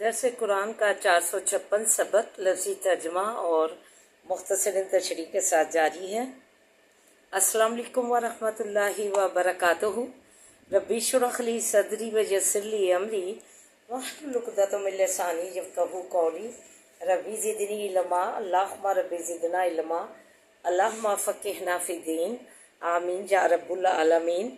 درس قرآن کا 456 سبق لفظی ترجمہ اور مختصر تشریح کے ساتھ جاری ہے۔ السلام علیکم ورحمۃ اللہ وبرکاتہ۔ ربی اشرح لی صدری ویسر لی امری واحلل عقدۃ من لسانی یفقہوا قولی۔ ربی زدنی علما، اللہم ربی زدنا علما، اللہم فقہنا فی الدین، آمین یا رب العالمین۔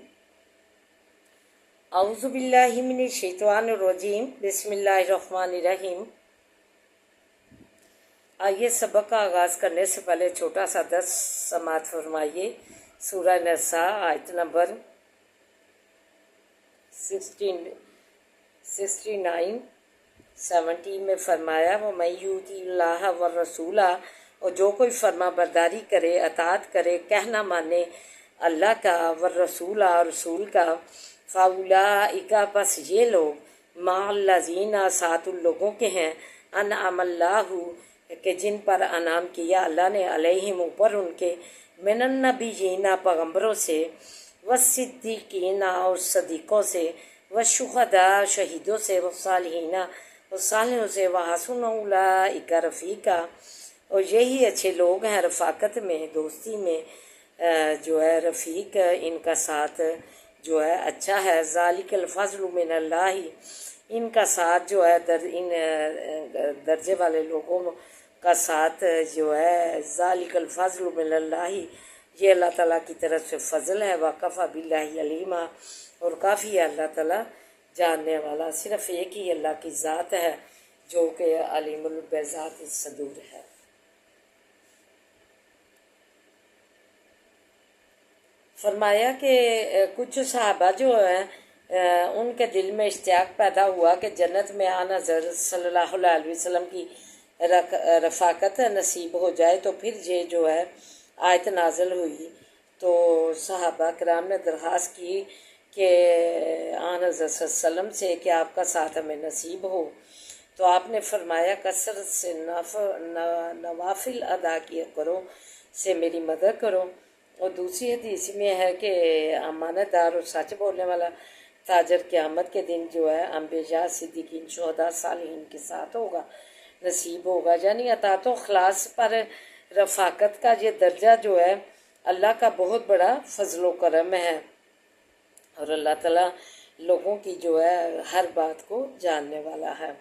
اعوذ باللہ من الشیطان الرجیم، بسم اللہ الرحمن الرحیم۔ آئیے سبق کا آغاز کرنے سے پہلے چھوٹا سا درس سماعت فرمائیے۔ سورہ نساء آیت نمبر 69 میں فرمایا وَمَن یُطِعِ اللَّهَ وَالرَّسُولَ، اور جو کوئی فرما برداری کرے، اطاعت کرے، کہنا مانے اللہ کا، والرسول اور رسول کا، فَأُولَٰئِکَ، بس یہ لوگ، مَعَ الَّذِینَ، ساتھ ان لوگوں کے ہیں، أَنْعَمَ اللَّهُ، کہ جن پر انعام کیا اللہ نے، علیہم، اوپر ان کے، من النبیین، پیغمبروں سے، والصدیقین، اور صدیقوں سے، والشہداء، شہیدوں سے، والصالحین، اور صالحوں سے، وحسن اولئک رفیقا، اور یہی اچھے لوگ ہیں رفاقت میں، دوستی میں، جو ہے رفیق، ان کا ساتھ جو ہے اچھا ہے۔ ذالک الفضل من اللہ، ان کا ساتھ جو ہے ان درجے والے لوگوں کا ساتھ جو ہے ذالک الفضل من اللہ، یہ اللہ تعالیٰ کی طرف سے فضل ہے۔ وکفیٰ باللہ علیما، اور کافی ہے اللہ تعالیٰ جاننے والا۔ صرف ایک ہی اللہ کی ذات ہے جو کہ علیم بذات الصدور ہے۔ فرمایا کہ کچھ صحابہ جو ہیں ان کے دل میں اشتیاق پیدا ہوا کہ جنت میں آن حضرت صلی اللہ علیہ وسلم کی رفاقت نصیب ہو جائے، تو پھر یہ جو ہے آیت نازل ہوئی۔ تو صحابہ کرام نے درخواست کی کہ آن حضرت صلی اللہ علیہ وسلم سے کہ آپ کا ساتھ ہمیں نصیب ہو، تو آپ نے فرمایا کثرت سے نوافل ادا کیا کرو، سے میری مدد کرو۔ اور دوسری حدیث میں ہے کہ امانت دار اور سچ بولنے والا تاجر قیامت کے دن جو ہے انبیاء، صدیقین، شہداء، صالحین کے ساتھ ہوگا، نصیب ہوگا۔ یعنی اطاعت و اخلاص پر رفاقت کا یہ درجہ جو ہے اللہ کا بہت بڑا فضل و کرم ہے، اور اللہ تعالیٰ لوگوں کی جو ہے ہر بات کو جاننے والا ہے۔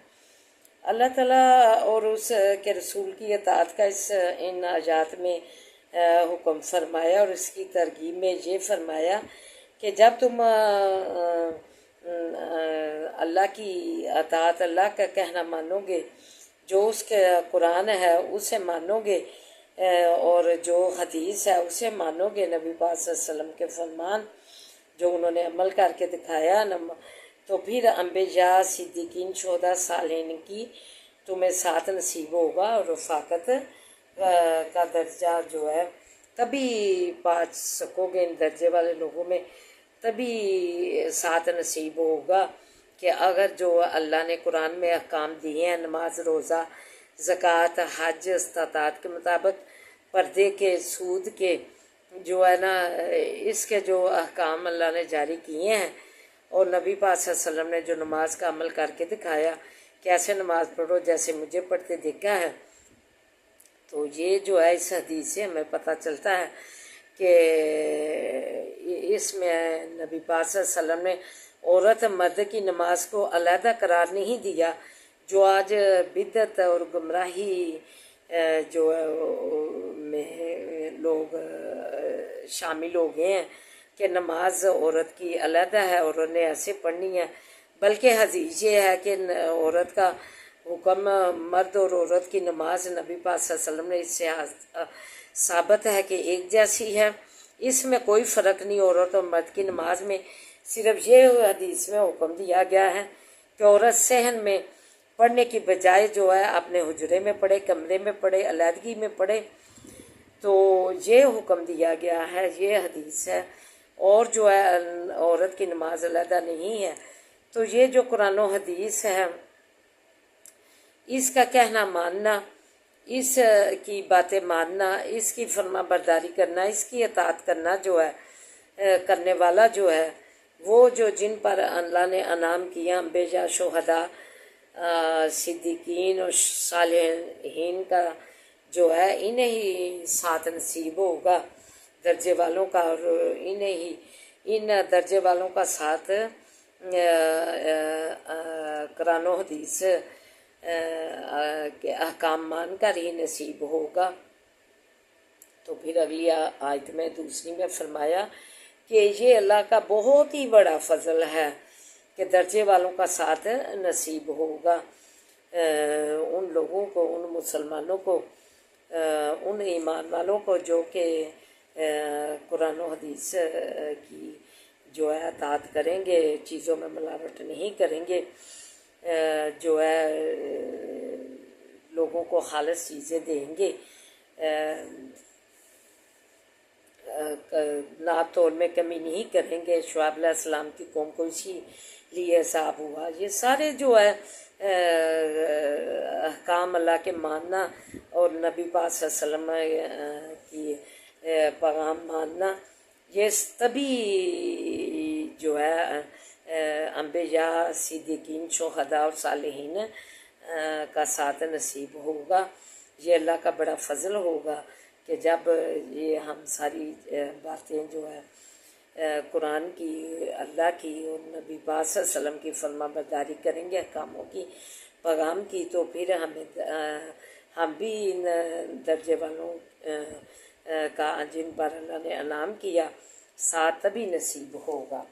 اللہ تعالیٰ اور اس کے رسول کی اطاعت کا ان آیات میں حکم فرمایا، اور اس کی ترغیب میں یہ فرمایا کہ جب تم اللہ کی اطاعت، اللہ کا کہنا مانو گے، جو اس کے قرآن ہے اسے مانو گے، اور جو حدیث ہے اسے مانو گے، نبی پاک صلی اللہ علیہ وسلم کے فرمان جو انہوں نے عمل کر کے دکھایا، تو پھر انبیاء، صدیقین، شہداء، صالحین کی تمہیں ساتھ نصیب ہوگا، اور رفاقت کا درجہ جو ہے تبھی پا سکو گے ان درجے والے لوگوں میں، تبھی ساتھ نصیب ہوگا کہ اگر جو اللہ نے قرآن میں احکام دیے ہیں، نماز، روزہ، زکوٰۃ، حج، استطاعت کے مطابق، پردے کے، سود کے، جو ہے نا اس کے جو احکام اللہ نے جاری کیے ہیں، اور نبی پاک صلی اللہ علیہ وسلم نے جو نماز کا عمل کر کے دکھایا کہ ایسے نماز پڑھو جیسے مجھے پڑھتے دیکھا ہے، تو یہ جو ہے اس حدیث سے ہمیں پتہ چلتا ہے کہ اس میں نبی پاک صلی اللہ علیہ وسلم نے عورت مرد کی نماز کو علیحدہ قرار نہیں دیا، جو آج بدعت اور گمراہی جو میں لوگ شامل ہو گئے ہیں کہ نماز عورت کی علیحدہ ہے اور انہیں ایسے پڑھنی ہے، بلکہ حدیث یہ ہے کہ عورت کا حکم، مرد اور عورت کی نماز نبی پاک صلی اللہ علیہ وسلم نے اس سے ثابت ہے کہ ایک جیسی ہے، اس میں کوئی فرق نہیں عورت اور مرد کی نماز میں۔ صرف یہ حدیث میں حکم دیا گیا ہے کہ عورت صحن میں پڑھنے کی بجائے جو ہے اپنے حجرے میں پڑھے، کمرے میں پڑھے، علیحدگی میں پڑھے، تو یہ حکم دیا گیا ہے، یہ حدیث ہے، اور جو ہے عورت کی نماز علیحدہ نہیں ہے۔ تو یہ جو قرآن و حدیث ہے اس کا کہنا ماننا، اس کی باتیں ماننا، اس کی فرما برداری کرنا، اس کی اطاعت کرنا جو ہے کرنے والا جو ہے وہ جو جن پر اللہ نے انعام کیا، انبیاء، شہداء، صدیقین اور صالحین کا جو ہے انہیں ہی ساتھ نصیب ہوگا درجے والوں کا، اور انہیں ہی ان درجے والوں کا ساتھ قرآن و حدیث کے احکام مان کر ہی نصیب ہوگا۔ تو پھر اگلی آیت میں دوسری میں فرمایا کہ یہ اللہ کا بہت ہی بڑا فضل ہے کہ درجے والوں کا ساتھ نصیب ہوگا ان لوگوں کو، ان مسلمانوں کو، ان ایمان والوں کو جو کہ قرآن و حدیث کی جو ہے اطاعت کریں گے، چیزوں میں ملاوٹ نہیں کریں گے، جو ہے لوگوں کو خالص چیزیں دیں گے، ناپ تول میں کمی نہیں کریں گے۔ شعیب علیہ السلام کی قوم کو اسی لیے عذاب ہوا۔ یہ سارے جو ہے احکام اللہ کے ماننا اور نبی پاک صلی اللہ علیہ وسلم کی پیغام ماننا، یہ تبھی جو ہے انبیاء، صدیقین، شہداء اور صالحین کا ساتھ نصیب ہوگا۔ یہ اللہ کا بڑا فضل ہوگا کہ جب یہ ہم ساری باتیں جو ہے قرآن کی، اللہ کی اور نبی پاک صلی اللہ علیہ وسلم کی فرما برداری کریں گے، احکاموں کی، پیغام کی، تو پھر ہم بھی ان درجے والوں کا جن پر اللہ نے انعام کیا ساتھ تبھی نصیب ہوگا۔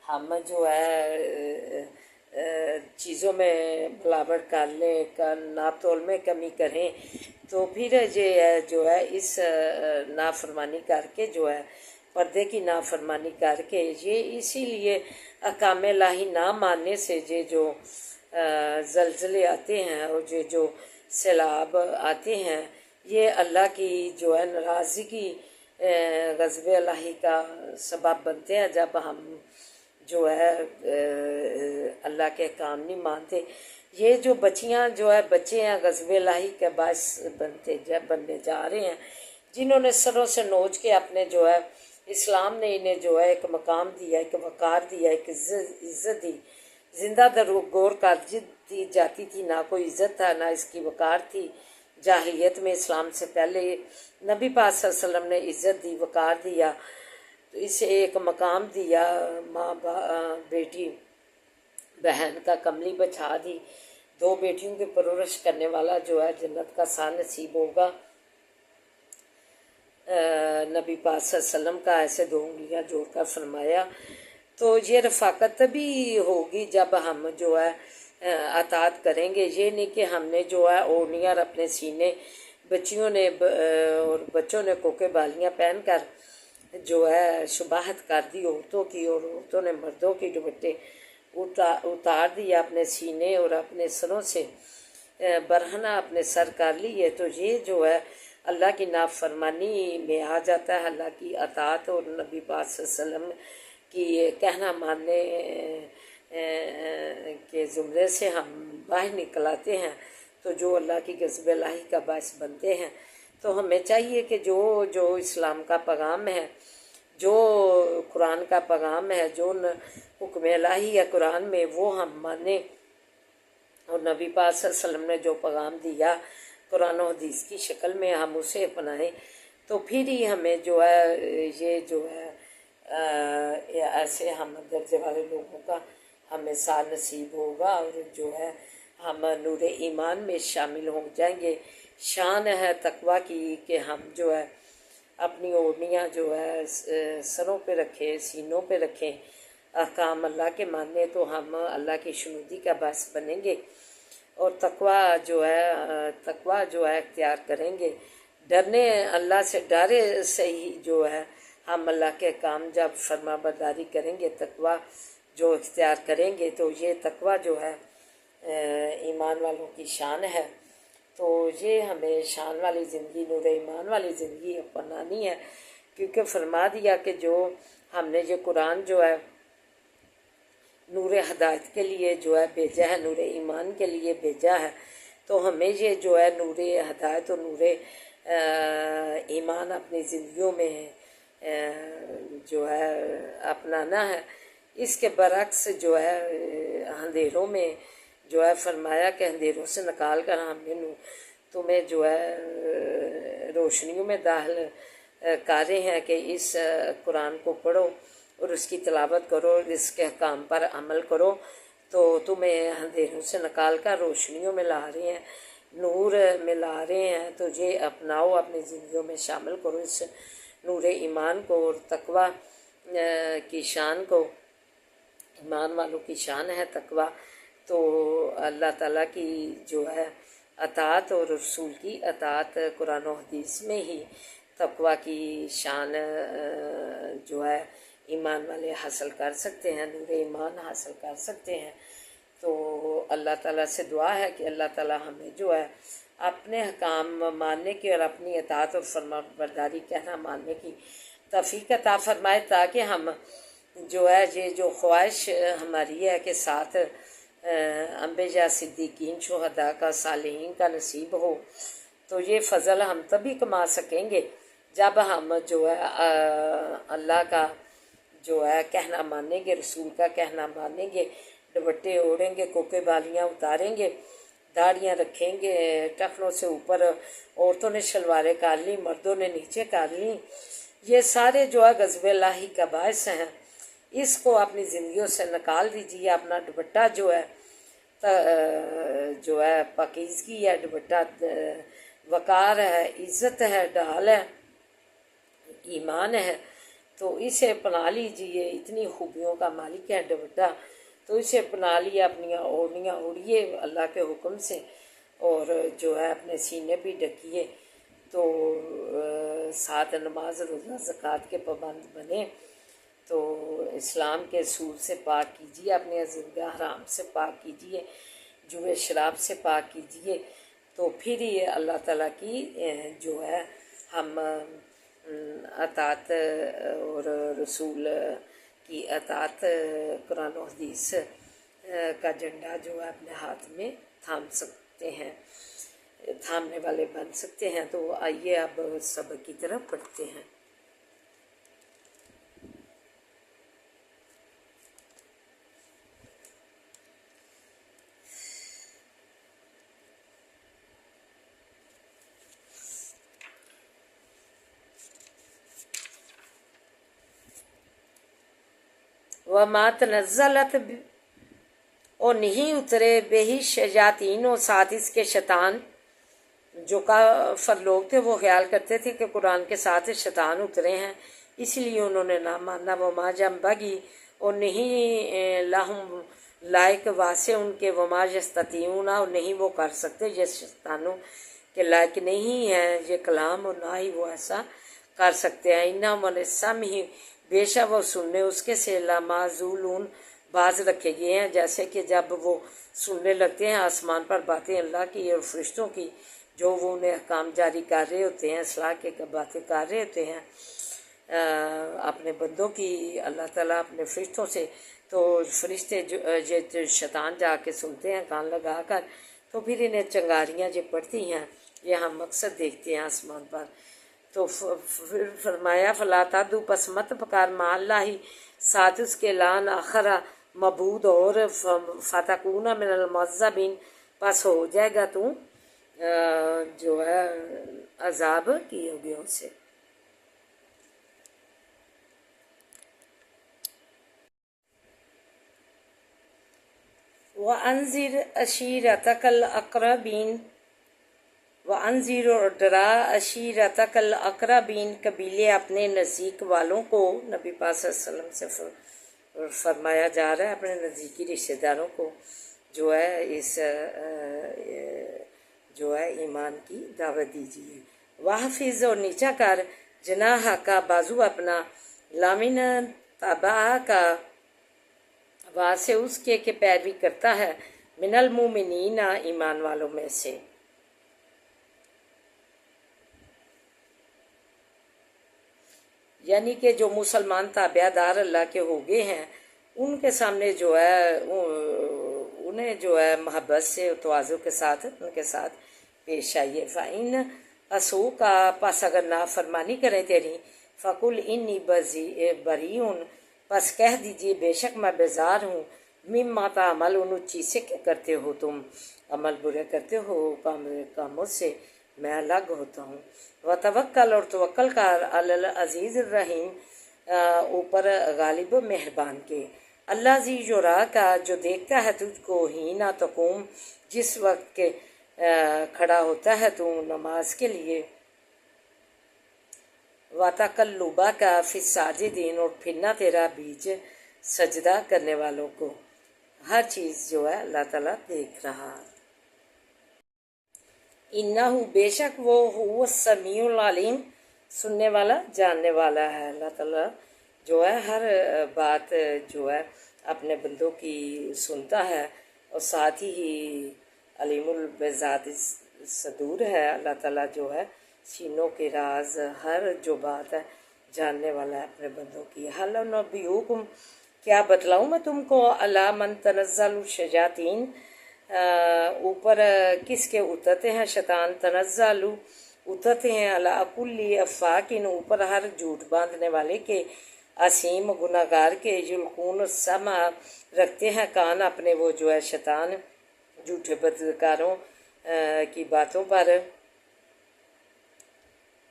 ہم جو ہے چیزوں میں ملاوٹ کر لیں، ناپ تول میں کمی کریں، تو پھر یہ جو ہے اس نافرمانی کر کے جو ہے پردے کی نافرمانی کر کے، یہ اسی لیے احکام الہی نہ ماننے سے یہ جو زلزلے آتے ہیں اور یہ جو سیلاب آتے ہیں، یہ اللہ کی جو ہے ناراضگی، غضب الہی کا سبب بنتے ہیں جب ہم جو ہے اللہ کے کام نہیں مانتے۔ یہ جو بچیاں جو ہے بچے ہیں غضب الہی کے باعث بننے جا رہے ہیں، جنہوں نے سروں سے نوچ کے اپنے جو ہے اسلام نے انہیں جو ہے ایک مقام دیا، ایک وقار دیا، ایک عزت دی۔ زندہ گور کر دی جاتی تھی، نہ کوئی عزت تھا نہ اس کی وقار تھی۔ جاہلیت میں اسلام سے پہلے نبی پاک صلی اللہ علیہ وسلم نے عزت دی، وقار دیا، تو اسے ایک مقام دیا، ماں بیٹی بہن کا کملی بچھا دی، 2 بیٹیوں کی پرورش کرنے والا جو ہے جنت کا سا نصیب ہوگا۔ نبی پاک صلی اللہ علیہ وسلم کا ایسے 2 انگلیاں جوڑ کر فرمایا۔ تو یہ رفاقت تبھی ہوگی جب ہم جو ہے اطاعت کریں گے۔ یہ نہیں کہ ہم نے جو ہے اوڑھنیاں اپنے سینے، بچیوں نے اور بچوں نے کوکے بالیاں پہن کر جو ہے شباہت کر دی عورتوں کی، اور عورتوں نے مردوں کی دوپٹے اتار دیا اپنے سینے اور اپنے سروں سے برہنہ اپنے سر کر لیے، تو یہ جو ہے اللہ کی نافرمانی میں آ جاتا ہے۔ اللہ کی اطاعت اور نبی پاک صلی اللہ علیہ وسلم کی کہنا ماننے کے زمرے سے ہم باہر نکل آتے ہیں، تو جو اللہ کی غضب الہی کا باعث بنتے ہیں۔ تو ہمیں چاہیے کہ جو اسلام کا پیغام ہے، جو قرآن کا پیغام ہے، جو حکم الہی ہے قرآن میں، وہ ہم مانیں، اور نبی پاک صلی اللہ علیہ وسلم نے جو پیغام دیا قرآن و حدیث کی شکل میں ہم اسے اپنائیں، تو پھر ہی ہمیں جو ہے یہ جو ہے ایسے ہم درجے والے لوگوں کا ہمیں ساتھ نصیب ہوگا، اور جو ہے ہم نور ایمان میں شامل ہو جائیں گے۔ شان ہے تقویٰ کی کہ ہم جو ہے اپنی اوڑھنیاں جو ہے سروں پہ رکھیں، سینوں پہ رکھیں، احکام اللہ کے ماننے، تو ہم اللہ کی شنودی کا باعث بنیں گے، اور تقویٰ جو ہے اختیار کریں گے۔ ڈرنے اللہ سے، ڈرے سے ہی جو ہے ہم اللہ کے کام جب فرما برداری کریں گے، تقویٰ جو اختیار کریں گے، تو یہ تقویٰ جو ہے ایمان والوں کی شان ہے۔ تو یہ ہمیں شان والی زندگی، نور ایمان والی زندگی اپنانی ہے، کیونکہ فرما دیا کہ جو ہم نے یہ قرآن جو ہے نور ہدایت کے لیے جو ہے بھیجا ہے، نور ایمان کے لیے بھیجا ہے، تو ہمیں یہ جو ہے نور ہدایت اور نور ایمان اپنی زندگیوں میں جو ہے اپنانا ہے، اس کے برعکس جو ہے اندھیروں میں جو ہے فرمایا کہ اندھیروں سے نکال کر ہم نے تمہیں جو ہے روشنیوں میں داخل کر رہے ہیں کہ اس قرآن کو پڑھو اور اس کی تلاوت کرو اور اس کے احکام پر عمل کرو، تو تمہیں اندھیروں سے نکال کر روشنیوں میں لا رہے ہیں، نور میں لا رہے ہیں، تو یہ اپناؤ، اپنی زندگیوں میں شامل کرو اس نور ایمان کو اور تقوی کی شان کو۔ ایمان والوں کی شان ہے تقوی، تو اللہ تعالیٰ کی جو ہے اطاعت اور رسول کی اطاعت قرآن و حدیث میں ہی تقوی کی شان جو ہے ایمان والے حاصل کر سکتے ہیں، نور ایمان حاصل کر سکتے ہیں۔ تو اللہ تعالیٰ سے دعا ہے کہ اللہ تعالیٰ ہمیں جو ہے اپنے حکام ماننے کی اور اپنی اطاعت اور فرما برداری کہنا ماننے کی توفیق عطا فرمائے، تاکہ ہم جو ہے یہ جو خواہش ہماری ہے کہ ساتھ انبیاء، صدیقین، شہداء کا، صالحین کا نصیب ہو، تو یہ فضل ہم تبھی کما سکیں گے جب ہم جو ہے اللہ کا جو ہے کہنا مانیں گے، رسول کا کہنا مانیں گے، دوپٹے اوڑھیں گے، کوکے بالیاں اتاریں گے، داڑیاں رکھیں گے، ٹخنوں سے اوپر عورتوں نے شلواریں کر لی، مردوں نے نیچے کر لی، یہ سارے جو ہے غضب الہی کا باعث ہیں۔ اس کو اپنی زندگیوں سے نکال دیجیے۔ اپنا دوپٹہ جو ہے پاکیزگی ہے، دوپٹہ وقار ہے، عزت ہے، ڈھال ہے، ایمان ہے، تو اسے اپنا لیجیے۔ اتنی خوبیوں کا مالک ہے دوپٹہ، تو اسے اپنا لیے، اپنی اوڑھنیاں اوڑھیے اللہ کے حکم سے، اور جو ہے اپنے سینے بھی ڈھکیے، تو ساتھ نماز، روزہ، زکوٰۃ کے پابند بنے، تو اسلام کے اصول سے پاک کیجیے، اپنے ازندگاہ حرام سے پاک کیجیے، جوئے شراب سے پاک کیجیے، تو پھر یہ اللہ تعالیٰ کی جو ہے ہم اطاعت اور رسول کی اطاعت قرآن و حدیث کا جھنڈا جو ہے اپنے ہاتھ میں تھام سکتے ہیں، تھامنے والے بن سکتے ہیں۔ تو آئیے اب سبق کی طرف پڑھتے ہیں۔ وَمَا تَنَزَّلَتْ اور نہیں اترے بے ہی شیاطین، اور ساتھ اس کے شیطان۔ جو کافر لوگ تھے وہ خیال کرتے تھے کہ قرآن کے ساتھ شیطان اترے ہیں، اس لیے انہوں نے نہ مانا۔ وما جنبغی اور نہیں لہم لائق واسع ان کے، وما یستطیعون اور نہیں وہ کر سکتے، یہ شیطانوں کے لائق نہیں ہے یہ کلام، اور نہ ہی وہ ایسا کر سکتے ہیں۔ انہم عن السمع بے شک وہ سننے اس کے سے لمعزولون باز رکھے گئے ہیں، جیسے کہ جب وہ سننے لگتے ہیں آسمان پر باتیں اللہ کی اور فرشتوں کی، جو وہ انہیں احکام جاری کر رہے ہوتے ہیں، اصلاح کے باتیں کر رہے ہوتے ہیں اپنے بندوں کی، اللہ تعالیٰ اپنے فرشتوں سے، تو فرشتے جو شیطان جا کے سنتے ہیں کان لگا کر، تو پھر انہیں چنگاریاں جو پڑتی ہیں، یہ ہم مقصد دیکھتے ہیں آسمان پر۔ تو پھر فرمایا فلا تدعو پس مت پکار مع اللہ ساتھ اس کے لان آخرا معبود اور، فتکون من المعذبین پس ہو جائے گا تو جو ہے عذاب کیے گئوں سے۔ وَأَنذِرْ عَشِيرَتَكَ الْأَقْرَبِينَ وَأَنذِرْ اور ڈرا عشیرتک الاقربین قبیلے اپنے نزدیک والوں کو۔ نبی پاک صلی اللہ علیہ وسلم سے فرمایا جا رہا ہے اپنے نزدیکی رشتہ داروں کو جو ہے اس جو ہے ایمان کی دعوت دیجیے۔ وحفظ اور نیچا کر جناح کا بازو اپنا، لامن تباہ کا واسے اس کے کہ پیروی کرتا ہے، من المومنین ایمان والوں میں سے۔ یعنی کہ جو مسلمان تابع دار اللہ کے ہو گئے ہیں، ان کے سامنے جو ہے انہیں جو ہے محبت سے تواضع کے ساتھ ان کے ساتھ پیش آئیے۔ فَإِنْ اسو کا پس اگر نافرمانی کریں تیری، فَقُلْ إِنِّي بَرِيءٌ پس کہہ دیجئے بے شک میں بیزار ہوں مما تعمل ان چیز سے کہ کرتے ہو تم عمل برے کرتے ہو کاموں سے میں الگ ہوتا ہوں وتوکل اور توکل کر علی العزیز الرحیم اوپر غالب و مہربان کے اللہ زی یرا کا جو دیکھتا ہے تجھ کو ہی نہ تقوم جس وقت کے کھڑا ہوتا ہے تو نماز کے لیے وَتَقَلُّبَ کا فی الساجدین اور پھرنا تیرا بیچ سجدہ کرنے والوں کو ہر چیز جو ہے اللہ تعالیٰ دیکھ رہا انہو بے شک وہ هو السمیع العلیم سننے والا جاننے والا ہے اللہ تعالیٰ جو ہے ہر بات جو ہے اپنے بندوں کی سنتا ہے اور ساتھ ہی علیم بذات صدور ہے اللہ تعالیٰ جو ہے سینوں کے راز ہر جو بات ہے جاننے والا ہے اپنے بندوں کی حل نبیوکم کیا بتلاؤں میں تم کو علی من تنزل الشیاطین اوپر کس کے اترتے ہیں شیطان تنزل اترتے ہیں علی کل افاکن اوپر ہر جھوٹ باندھنے والے کے اسیم گناہگار کے یلقون السمع رکھتے ہیں کان اپنے وہ جو ہے شیطان جھوٹے بدکاروں کی باتوں پر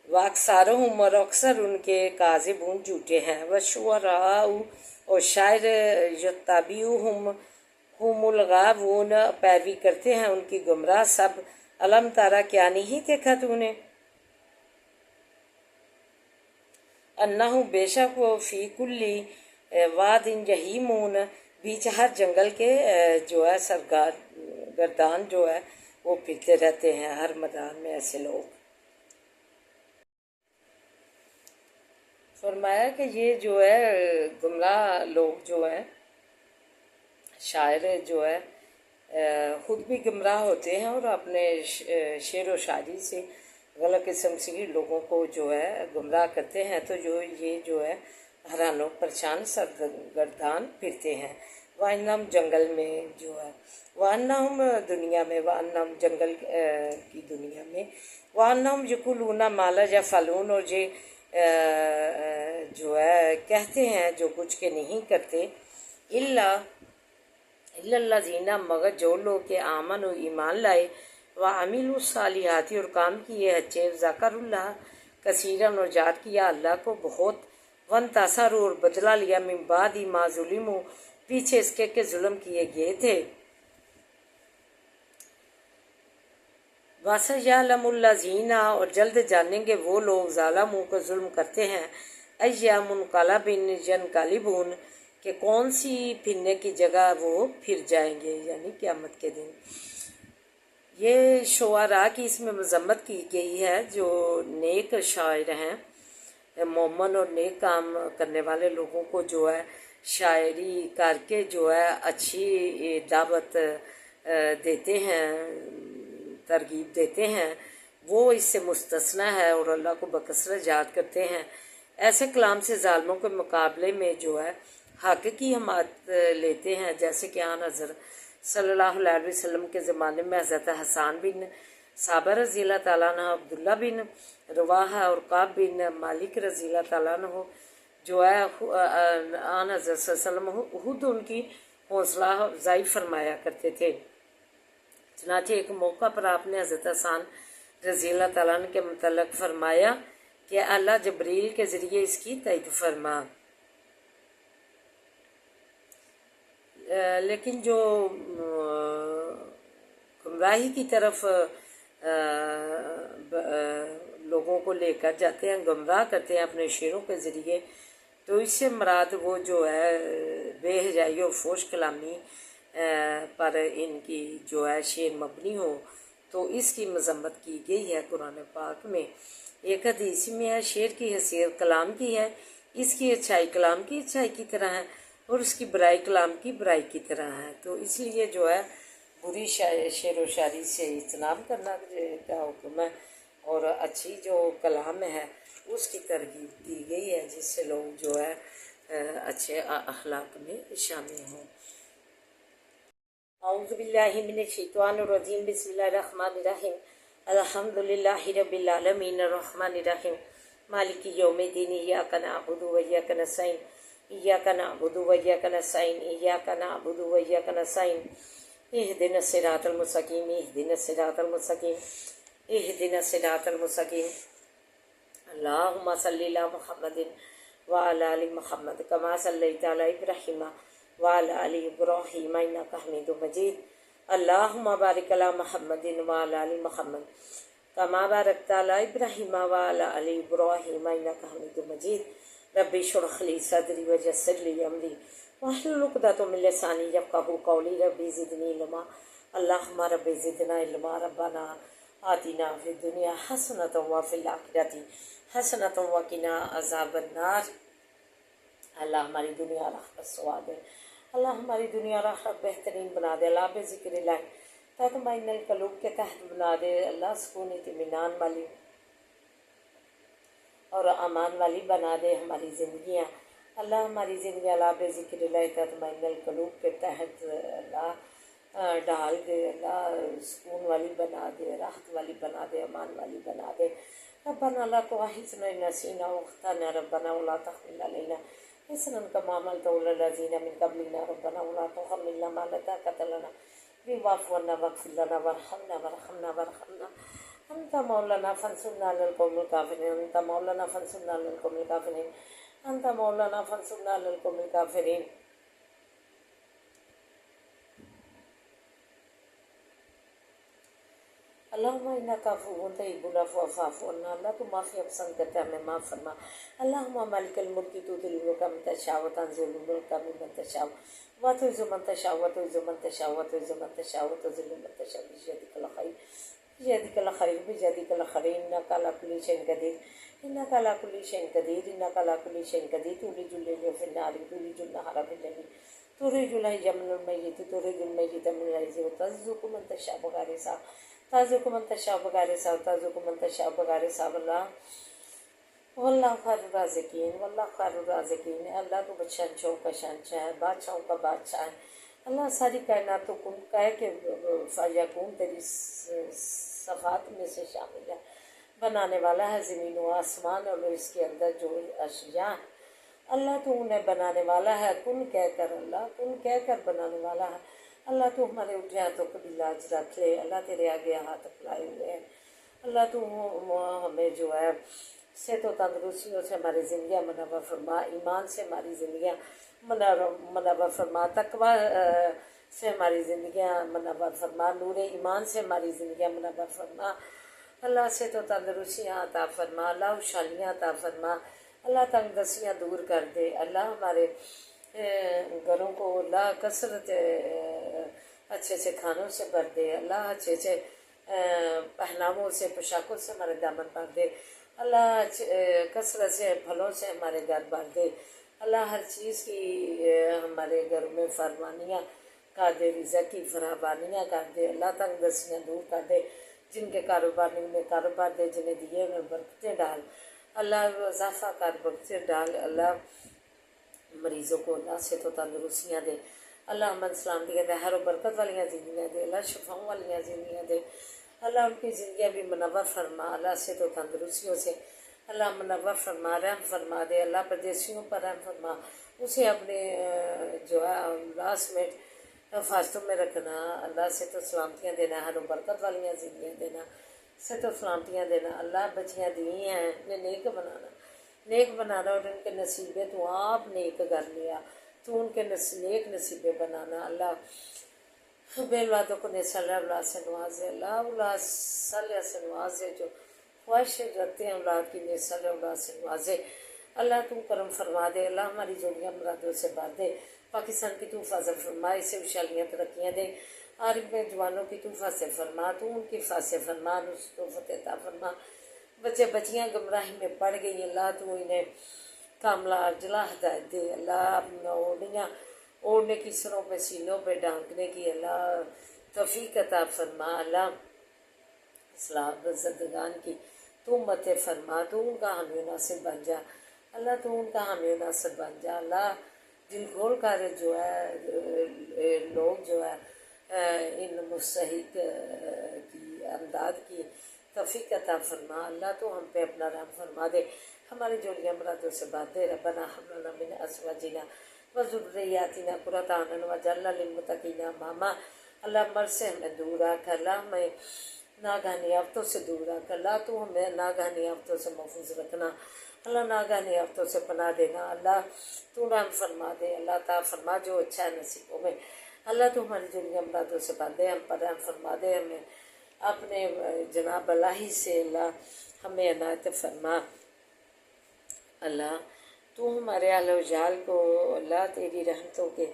واکثرہم اور اکثر ان کے کاذبون جھوٹے ہیں وشعراء اور شاعر یتبعوہم ہم الغاوون پیروی کرتے ہیں ان کی گمراہ سب علم تارا کیا نہیں دیکھا تو نے انہو بے شک وہ فی کلی واد جہیمون بیچ ہر جنگل کے جو ہے سرگردان جو ہے وہ پھرتے رہتے ہیں ہر میدان میں ایسے لوگ فرمایا کہ یہ جو ہے گمراہ لوگ جو ہیں شاعر جو ہے خود بھی گمراہ ہوتے ہیں اور اپنے شعر و شاعری سے غلط قسم سے لوگوں کو جو ہے گمراہ کرتے ہیں تو یہ جو ہے حیران و پریشان سرگردان پھرتے ہیں وَأَنَّهُمْ جنگل میں جو ہے وَأَنَّهُمْ دنیا میں وَأَنَّهُمْ جنگل کی دنیا میں وَأَنَّهُمْ يَقُولُونَ مَا لَا يَفْعَلُونَ اور جو ہے کہتے ہیں جو کچھ کے نہیں کرتے الا الذین مگر جو لوگ کے آمن و ایمان لائے وعملوا الصالحات اور کام کیے اچھے ذکر اللہ کثیرن اور یاد کیا اللہ کو بہت وانتصروا اور بدلہ لیا من بعد ما ظلموا پیچھے اس کے کہ ظلم کیے گئے تھے وَسَيَعْلَمُ الَّذِينَ اور جلد جانیں گے وہ لوگ ظالموں کو ظلم کرتے ہیں أَيَّ مُنْقَلَبٍ يَنْقَلِبُونَ کہ کون سی پھرنے کی جگہ وہ پھر جائیں گے یعنی قیامت کے دن یہ شعراء کی اس میں مذمت کی گئی ہے جو نیک شاعر ہیں مومن اور نیک کام کرنے والے لوگوں کو جو ہے شاعری کر کے جو ہے اچھی دعوت دیتے ہیں ترغیب دیتے ہیں وہ اس سے مستثنی ہے اور اللہ کو بکثرت یاد کرتے ہیں ایسے کلام سے ظالموں کے مقابلے میں جو ہے حق کی حمایت لیتے ہیں جیسے کہ آن حضرت صلی اللہ علیہ وسلم کے زمانے میں حضرت حسان بن صابر رضی اللہ تعالیٰ عنہ عبداللہ بن رواحہ اور قاب بن مالک رضی اللہ تعالیٰ عنہ جو ہے آن حضرت صلی اللہ علیہ وسلم خود ان کی حوصلہ افزائی فرمایا کرتے تھے چنانچہ ایک موقع پر آپ نے حضرت حسان رضی اللہ تعالیٰ عنہ کے متعلق فرمایا کہ اللہ جبریل کے ذریعے اس کی تائید فرما لیکن جو گمراہی کی طرف لوگوں کو لے کر جاتے ہیں گمراہ کرتے ہیں اپنے شعروں کے ذریعے تو اس سے مراد وہ جو ہے بے حیائی اور فحش کلامی پر ان کی جو ہے شعر مبنی ہو تو اس کی مذمت کی گئی ہے قرآن پاک میں ایک حدیث میں ہے شعر کی حیثیت کلام کی ہے اس کی اچھائی کلام کی اچھائی کی طرح ہے اور اس کی برائی کلام کی برائی کی طرح ہے تو اس لیے جو ہے بری شعر و شاعری سے اجتناب کرنا کا حکم ہے اور اچھی جو کلام ہے اس کی ترغیب دی گئی ہے جس سے لوگ جو ہے اچھے اخلاق میں شامل ہوں اعوذ باللہ من الشیطان الرجیم بسم اللہ الرحمن الرحیم الحمد للہ رب العالمین الرحمن الرحیم مالک یوم الدین ایاک نعبد و ایاک نستعین إياك نعبد وإياك نستعين إياك نعبد وإياك نستعين اهدنا الصراط المستقيم اهدنا الصراط المستقيم اهدنا الصراط المستقيم اللهم صل على محمد وعلى آل محمد كما صليت على إبراهيم وعلى آل إبراهيم إنك حميد مجيد اللهم بارك على محمد وعلى آل محمد كما باركت على إبراهيم وعلى آل إبراهيم إنك حميد مجيد ربي اشرح لي صدري ويسر لي أمري واحلل عقدة من لساني يفقهوا قولي ربي زدني علما اللهم ربي زدنا علما ربنا آتنا في الدنيا حسنة وفي الآخرة حسنة وقنا عذاب النار اللہ ہماری دنیا اور آخرت سوا دے اللہ ہماری دنیا اور آخرت بہترین بنا دے اللہ بے ذکر الہی تطمئن القلوب کے تحت بنا دے اللہ سکون اطمینان والی اور امان والی بنا دے ہماری زندگیاں اللہ ہماری زندگی اللہ بے ذکر الہی تطمئن القلوب کے تحت اللہ ڈال دے اللہ سکون والی بنا دے راحت والی بنا دے امان والی بنا دے ربنا لا تؤاخذنا إن نسينا واخطأنا ربنا ولا تحمل علينا إصرا كما حملته على الذين من قبلنا ربنا ولا تحملنا ما لا طاقة لنا به واعف عنا واغفر لنا وارحمنا أنت مولانا فانصرنا على القوم الكافرين أنت مولانا فانصرنا على القوم الكافرين أنت مولانا فانصرنا على القوم الكافرين اللہم انک عفو تحب العفو فاعف عنا اللہ تو معافی پسند کرتا ہے ہمیں معاف فرما اللہم مالک الملک تؤتی الملک من تشاء وتنزع الملک ممن تشاء وتعز من تشاء وتعز من تشاء وتعز من تشاء وتذل من تشاء بيدک الخير بيدک الخير بيدک الخير انک على كل شيء قدير انک على كل شيء قدير انک على كل شيء قدير تولج الليل في النهار تولج النهار في الليل تخرج الحي من الميت تخرج الميت من الحي وترزق من تشاء بغير حساب ترزق من تشاء بغیر حساب ترزق من تشاء بغیر حساب اللہ واللہ خیر الرازقین واللہ خیر الرازقین اللہ تو شہنشاہوں کا شہنشاہ ہے بادشاہوں کا بادشاہ ہے اللہ ساری کائنات کو کن کہہ کے فیکون تیری صفات میں سے شامل ہے بنانے والا ہے زمین و آسمان اور اس کے اندر جو اشیاء اللہ تو انہیں بنانے والا ہے کن کہہ کر اللہ کن کہہ کر بنانے والا ہے اللہ تو ہمارے اٹھے ہاتھوں کو بھی لاج رکھ لے اللہ تیرے آگے ہاتھ اپلائے ہوئے ہیں اللہ تو ہمیں جو ہے صحت و تندرستیوں سے ہماری زندگیاں منور فرما ایمان سے ہماری زندگیاں منور فرما تقوی سے ہماری زندگیاں منور فرما نور ایمان سے ہماری زندگیاں منور فرما اللہ صحت و تندرستیاں عطا فرما اللہ خوشحالیاں عطا فرما اللہ تنگ دستیاں دور کر دے اللہ ہمارے گھروں کو اللہ کثرت اچھے سے کھانوں سے بھر دے اللہ اچھے سے پہناووں سے پوشاکوں سے ہمارے دامن بھر دے اللہ کثرت سے پھلوں سے ہمارے گھر بھر دے اللہ ہر چیز کی ہمارے گھر میں فرمانیاں کر دے رزق کی فراوانیاں کر دے اللہ تنگ دستیاں دور کر دے جن کے کاروبار میں کاروبار دے جنہیں دیے میں برکتیں ڈال اللہ اضافہ کر برکتیں ڈال اللہ مریضوں کو اللہ صحت و تندرستیاں دے اللہ امن سلامتی دے ہر و برکت والیاں زندگیاں دے اللہ شفاؤں والیاں زندگیاں دے اللہ ان کی زندگیاں بھی منور فرما اللہ صحت و تندرستیوں سے اللہ منور فرما رحم فرما دے اللہ پردیسیوں پر رحم فرما اسے اپنے جو ہے لاس میں حفاظتوں میں رکھنا اللہ صحت و سلامتیاں دینا ہر و برکت والیاں زندگیاں دینا صحت و سلامتیاں دینا اللہ بچیاں دی ہیں انہیں نیک بنانا اور ان کے نصیبے تو آپ نیک کر لیا تو ان کے نیک نصیبے بنانا اللہ بے اولادوں کو نسل اولاد سے نوازے اللہ اولاد صالحہ سے نوازے جو خواہشیں رکھتے ہیں اولاد کی نسل اولاد سے نوازے اللہ تم کرم فرما دے اللہ ہماری جوڑیاں مرادوں سے بھر دے پاکستان کی تو فضل فرما اسے خوشحالیاں ترقیاں دے عارف میں جوانوں کی تو فضل فرما تو ان کی فضل فرما نصرت و فتح عطا فرما بچے بچیاں گمراہی میں پڑ گئی اللہ تو انہیں کاملہ اجلا ہدایت دے اللہ اپنا اوڑھنے کی سروں پہ سینوں پہ ڈھانکنے کی اللہ توفیق عطا فرما اللہ اصلاح زندگان کی تو مت فرما تو ان کا حامی و ناصر بن جا اللہ تو ان کا حامی و ناصر بن جا اللہ دل کھول کر جو ہے لوگ جو ہے ان مستحق کی امداد کی توفیق عطا فرما اللہ تو ہم پہ اپنا رحم فرما دے ہماری جوڑیاں مرادوں سے باندھے ربنا ہب لنا من ازواجنا وذریاتنا قرۃ اعین واجعلنا للمتقین اماما اللہ مرض سے ہمیں دور رکھ اللہ ہمیں ناگہانی آفتوں سے دور رکھ اللہ تو ہمیں ناگہانی آفتوں سے محفوظ رکھنا اللہ ناگہانی آفتوں سے پناہ دینا اللہ تو رحم فرما دے اللہ تعالیٰ فرما جو اچھا ہے نصیبوں میں اللہ تو ہماری جوڑیاں مرادوں سے باندھے ہم پر رحم فرما دے ہمیں اپنے جناب الہی سے اللہ ہمیں عنایت فرما اللہ تو ہمارے اہل و جال کو اللہ تیری رحمتوں کے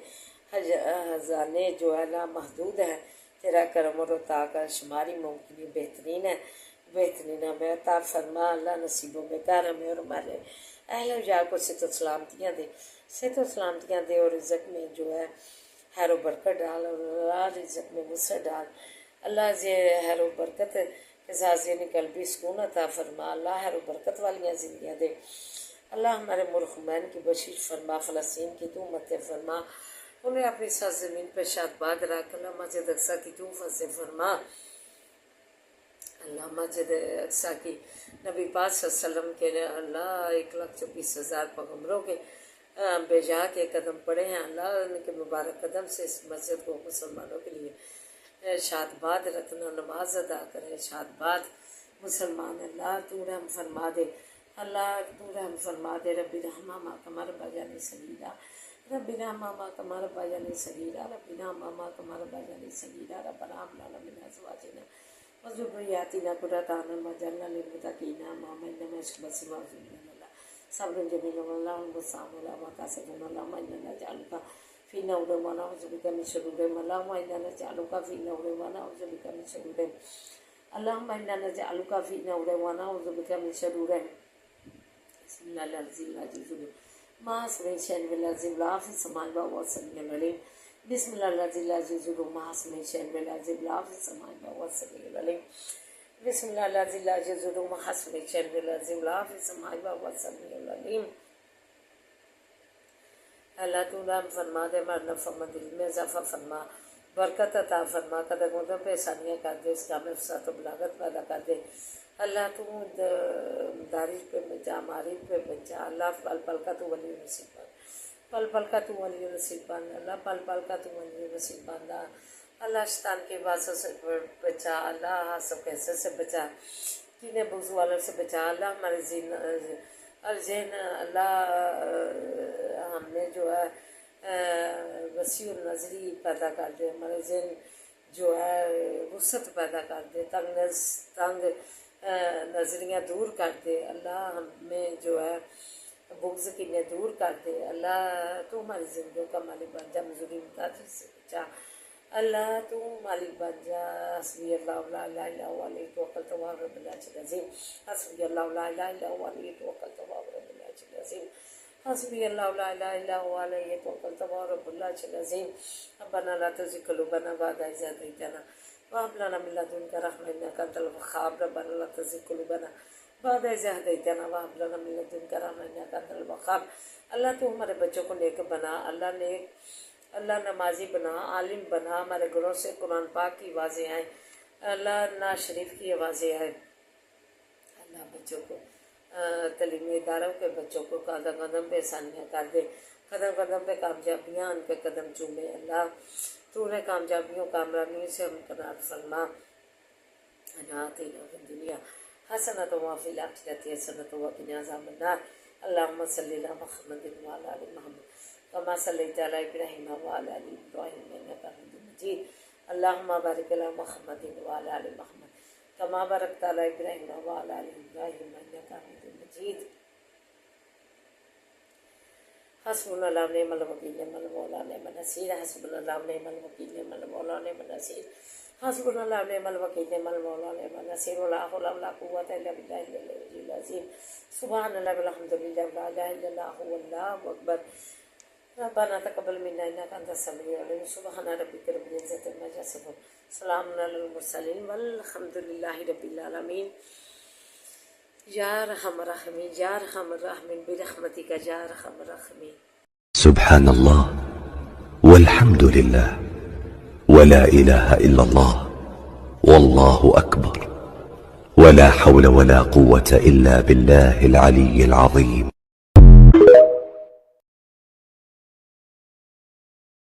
خزانے جو ہے لا محدود ہے تیرا کرم اور عطا کا شماری ممکن بہترین ہے بہترین ہمیں عطا فرما اللہ نصیبوں میں کر ہمیں اور ہمارے اہل و جال کو صحت و سلامتیاں دے صحت و سلامتیاں دے اور رزق میں جو ہے خیر و برکت ڈال اور اللہ رزق میں وسعت ڈال اللہ خیر و برکت کے ساتھ یعنی قلبی سکون عطا فرما اللہ خیر و برکت والیاں زندگیاں دے اللہ ہمارے ملک خمین کی بخشش فرما فلسطین کی تو مت فرما انہیں اپنی سرزمین پہ شاد باد رکھ اللہ مسجد اقصیٰ کی تو فضل فرما اللہ مسجد اقصیٰ کی نبی پاک صلی اللہ علیہ وسلم کے اللہ 1,24,000 پیغمبروں کے بے کے قدم پڑے ہیں اللہ ان کے مبارک قدم سے اس مسجد کو مسلمانوں کے لیے شاد باد رکھنا نماز ادا کرے شاد باد مسلمان اللہ تو رحم فرما دے اللہ تو رحم فرما دے ربی رحمہ ما کمر بجانی صغیرہ ربی رحمہ ما کمر بجانی صغیرہ ربی رحمہ ما کمر بجانی صغیرہ ربنا ہب لنا من ازواجنا وذریاتنا قرۃ اعین واجعلنا للمتقین اماما انما یشکر بصیرا صبر جمیل اللہ المستعان اللہ وقاسبنا اللہم انا نجعلک فی نور ما نعوذ بک من شرور اللہم انا نجعلک فی نور ما نعوذ بک من شرور اللہم انا نجعلک فی نور ما نعوذ بک من شرور بسم اللہ العظیم العظیم ما اسمع شین بالعظیم لا فی السماء والسميع العلیم بسم اللہ العظیم العظیم ما اسمع شین بالعظیم لا فی السماء والسميع العلیم بسم اللہ العظیم العظیم ما اسمع شین بالعظیم لا فی السماء والسميع العلیم اللہ تو رحم فرما دے ہمارے نفع دل میں اضافہ فرما برکت عطا فرما قدم قدم پہ آسانیاں کر دے اس کام فساد و بلاغت پیدا کر دے اللہ تو دارش پہ بچا معارف پہ بچا اللہ پل پل کا تو ولی نصیب بان پل پل کا تو ولی نصیب بان اللہ پل پل کا تو ولی نصیب بان اللہ شیطان کے واسطے سے بچا اللہ حسب کیسے سے بچا کینے بغض والوں سے بچا اللہ ہمارے ذہن اللہ ہم نے جو ہے وسیع النظری پیدا کر دے ہمارے ذہن جو ہے وسعت پیدا کر دے تنگ نظریاں دور کر دے اللہ ہمیں جو ہے بغض کینے دور کر دے اللہ تو ہماری زندگیوں کا مالک بن جا مزدوری متاثر سے بچا اللہ تو مالک بن جا حسبی اللہ لا الہ الا هو علیہ توکلت وهو رب العرش العظیم حسبی اللہ لا الہ الا هو علیہ توکلت وهو رب العرش العظیم حسبی اللہ لا الہ الا هو علیہ توکلت وهو رب العرش العظیم ربنا لا تزغ قلوبنا بعد إذ هديتنا وهب لنا من لدنك رحمة إنك أنت الوهاب ربنا لا تزغ قلوبنا بعد إذ هديتنا وهب لنا من لدنك رحمة إنك أنت الوهاب اللہ تو ہمارے بچوں کو نیک بنا اللہ نمازی بنا عالم بنا ہمارے گھروں سے قرآن پاک کی آوازیں آئیں اللہ ناز شریف کی آوازیں آئیں اللہ بچوں کو تعلیمی اداروں کے بچوں کو قدم قدم پہ آسانیاں کر دے قدم قدم پہ کامیابیاں ان پہ قدم چومے اللہ تو نے کامیابیوں کامیابیوں سے ہم قناعت فرما آتینا فی الدنیا حسنۃ وفی الآخرۃ حسنۃ وقنا عذاب النار اللہم صلی علی محمد وعلی آل محمد کما صلیت علی ابراہیم وعلی آل ابراہیم انک حمید مجید اللہم بارک علی محمد وعلی آل محمد کما بارکت علی ابراہیم وعلی آل ابراہیم انک حمید مجید حسبنا اللہ ونعم الوکیل نعم المولا نعم النصیر حسبنا اللہ ونعم الوکیل نعم المولا نعم النصیر حسبنا اللہ ونعم الوکیل نعم المولا نعم النصیر ولا حول ولا قوة الا باللہ العلی العظیم سبحان اللہ والحمد للہ ولا الہ الا اللہ واللہ اکبر ربنا تقبل منا انک انت السمیع العلیم سبحان ربک رب العزۃ عما یصفون سلام علی المرسلین والحمد للہ رب العالمین یا ارحم الراحمین یا ارحم الراحمین برحمتک یا ارحم الراحمین سبحان اللہ والحمد للہ ولا الہ الا اللہ واللہ اکبر ولا حول ولا قوة إلا بالله العلي العظيم.